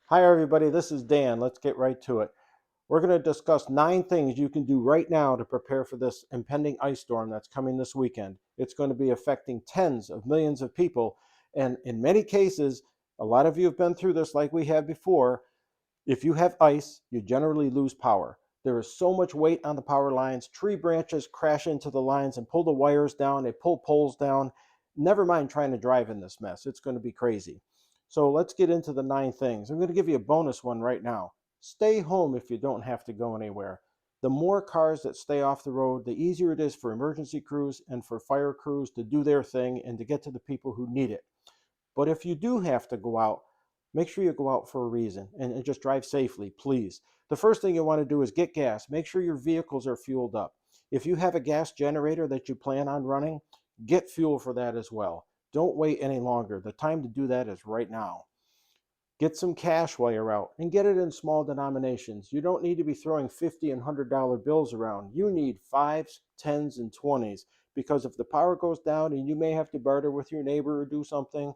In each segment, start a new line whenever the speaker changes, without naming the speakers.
Hi, everybody. This is Dan. Let's get right to it. We're going to discuss 9 things you can do right now to prepare for this impending ice storm that's coming this weekend. It's going to be affecting tens of millions of people. And in many cases, a lot of you have been through this like we have before. If you have ice, you generally lose power. There is so much weight on the power lines. Tree branches crash into the lines and pull the wires down. They pull poles down. Never mind trying to drive in this mess. It's going to be crazy. So let's get into the 9 things. I'm going to give you a bonus one right now. Stay home if you don't have to go anywhere. The more cars that stay off the road, the easier it is for emergency crews and for fire crews to do their thing and to get to the people who need it. But if you do have to go out, make sure you go out for a reason and just drive safely, please. The first thing you want to do is get gas. Make sure your vehicles are fueled up. If you have a gas generator that you plan on running, get fuel for that as well. Don't wait any longer. The time to do that is right now. Get some cash while you're out and get it in small denominations. You don't need to be throwing $50 and $100 bills around. You need fives, tens, and 20s because if the power goes down and you may have to barter with your neighbor or do something,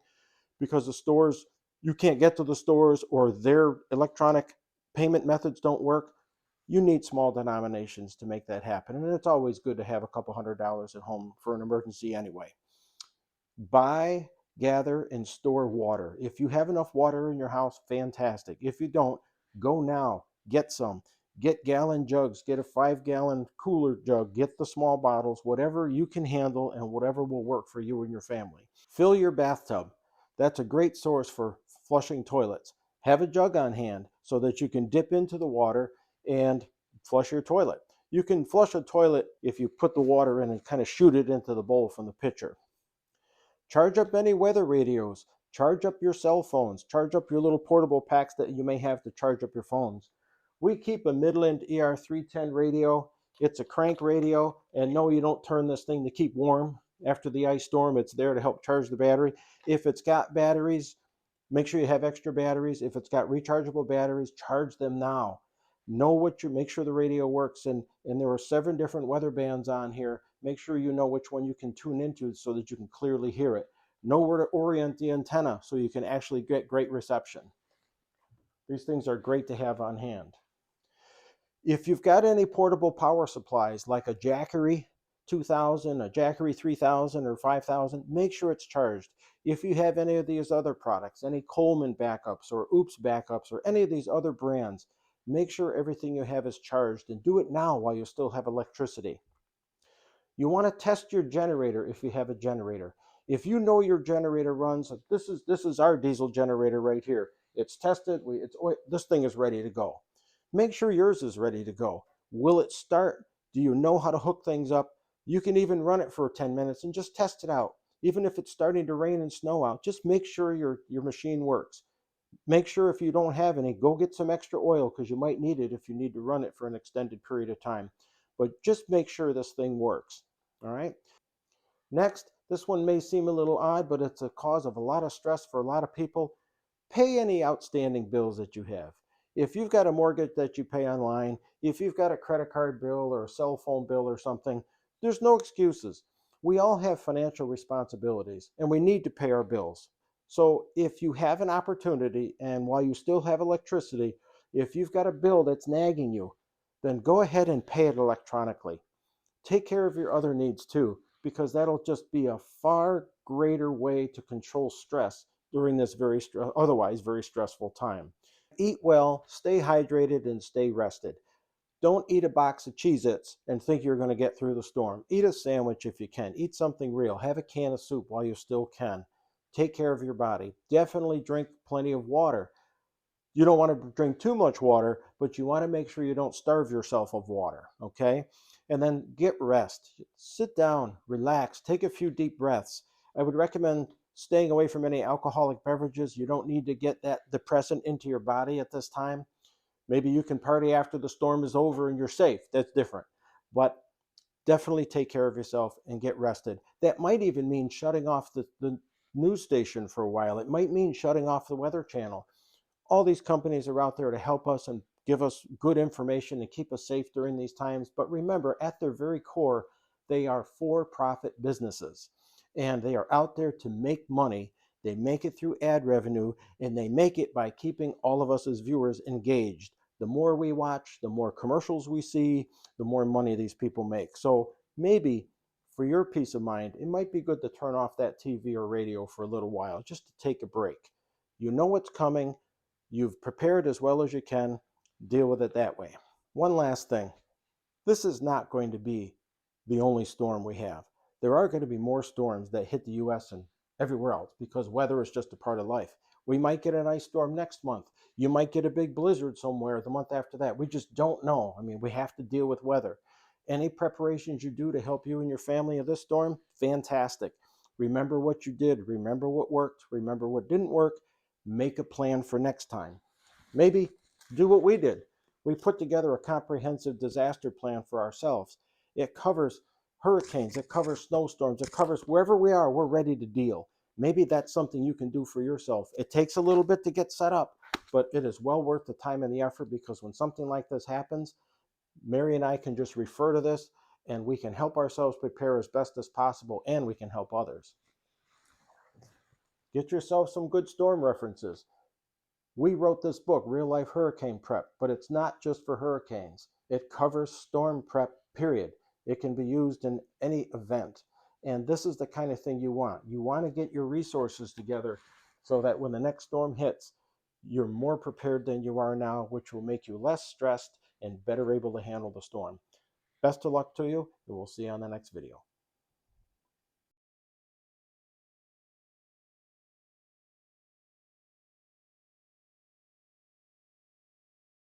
because the stores, you can't get to the stores or their electronic payment methods don't work, you need small denominations to make that happen. And it's always good to have a couple $100 at home for an emergency anyway. Buy, gather, and store water. If you have enough water in your house, fantastic. If you don't, go now, get some. Get gallon jugs, get a 5 gallon cooler jug, get the small bottles, whatever you can handle and whatever will work for you and your family. Fill your bathtub. That's a great source for flushing toilets. Have a jug on hand so that you can dip into the water and flush your toilet. You can flush a toilet if you put the water in and kind of shoot it into the bowl from the pitcher. Charge up any weather radios. Charge up your cell phones. Charge up your little portable packs that you may have to charge up your phones. We keep a Midland ER310 radio. It's a crank radio, and no, you don't turn this thing to keep warm. After the ice storm, it's there to help charge the battery. If it's got batteries, make sure you have extra batteries. If it's got rechargeable batteries, charge them now. Know what you make sure the radio works, and there are 7 different weather bands on here. Make sure you know which one you can tune into so that you can clearly hear it. Know where to orient the antenna so you can actually get great reception. These things are great to have on hand. If you've got any portable power supplies like a Jackery 2000, a Jackery 3000 or 5000, make sure it's charged. If you have any of these other products, any Coleman backups or Oops backups or any of these other brands, make sure everything you have is charged and do it now while you still have electricity. You want to test your generator if you have a generator. If you know your generator runs, this is our diesel generator right here. It's tested. This thing is ready to go. Make sure yours is ready to go. Will it start? Do you know how to hook things up? You can even run it for 10 minutes and just test it out. Even if it's starting to rain and snow out, just make sure your machine works. Make sure if you don't have any, go get some extra oil because you might need it if you need to run it for an extended period of time. But just make sure this thing works. All right. Next, this one may seem a little odd, but it's a cause of a lot of stress for a lot of people. Pay any outstanding bills that you have. If you've got a mortgage that you pay online, if you've got a credit card bill or a cell phone bill or something, there's no excuses. We all have financial responsibilities and we need to pay our bills. So if you have an opportunity and while you still have electricity, if you've got a bill that's nagging you, then go ahead and pay it electronically. Take care of your other needs too, because that'll just be a far greater way to control stress during this otherwise very stressful time. Eat well, stay hydrated, and stay rested. Don't eat a box of Cheez Its and think you're going to get through the storm. Eat a sandwich if you can. Eat something real. Have a can of soup while you still can. Take care of your body. Definitely drink plenty of water. You don't want to drink too much water, but you want to make sure you don't starve yourself of water, okay? And then get rest. Sit down, relax, take a few deep breaths. I would recommend staying away from any alcoholic beverages. You don't need to get that depressant into your body at this time. Maybe you can party after the storm is over and you're safe. That's different. But definitely take care of yourself and get rested. That might even mean shutting off the news station for a while. It might mean shutting off the weather channel. All these companies are out there to help us and give us good information and keep us safe during these times. But remember, at their very core, they are for profit businesses and they are out there to make money. they make it through ad revenue, and they make it by keeping all of us as viewers engaged. The more we watch, the more commercials we see, the more money these people make. So maybe for your peace of mind, it might be good to turn off that TV or radio for a little while just to take a break. You know what's coming. You've prepared as well as you can. Deal with it that way. One last thing. This is not going to be the only storm we have. There are going to be more storms that hit the U.S. and everywhere else because weather is just a part of life. We might get an ice storm next month. You might get a big blizzard somewhere the month after that. We just don't know. I mean, we have to deal with weather. Any preparations you do to help you and your family of this storm, fantastic. Remember what you did. Remember what worked. Remember what didn't work. Make a plan for next time. Maybe do what we did. We put together a comprehensive disaster plan for ourselves. It covers hurricanes, it covers snowstorms, it covers wherever we are, we're ready to deal. Maybe that's something you can do for yourself. It takes a little bit to get set up, but it is well worth the time and the effort because when something like this happens, Mary and I can just refer to this and we can help ourselves prepare as best as possible and we can help others. Get yourself some good storm references. We wrote this book, Real Life Hurricane Prep, but it's not just for hurricanes. It covers storm prep, period. It can be used in any event. And this is the kind of thing you want. You want to get your resources together so that when the next storm hits, you're more prepared than you are now, which will make you less stressed and better able to handle the storm. Best of luck to you, and we'll see you on the next video.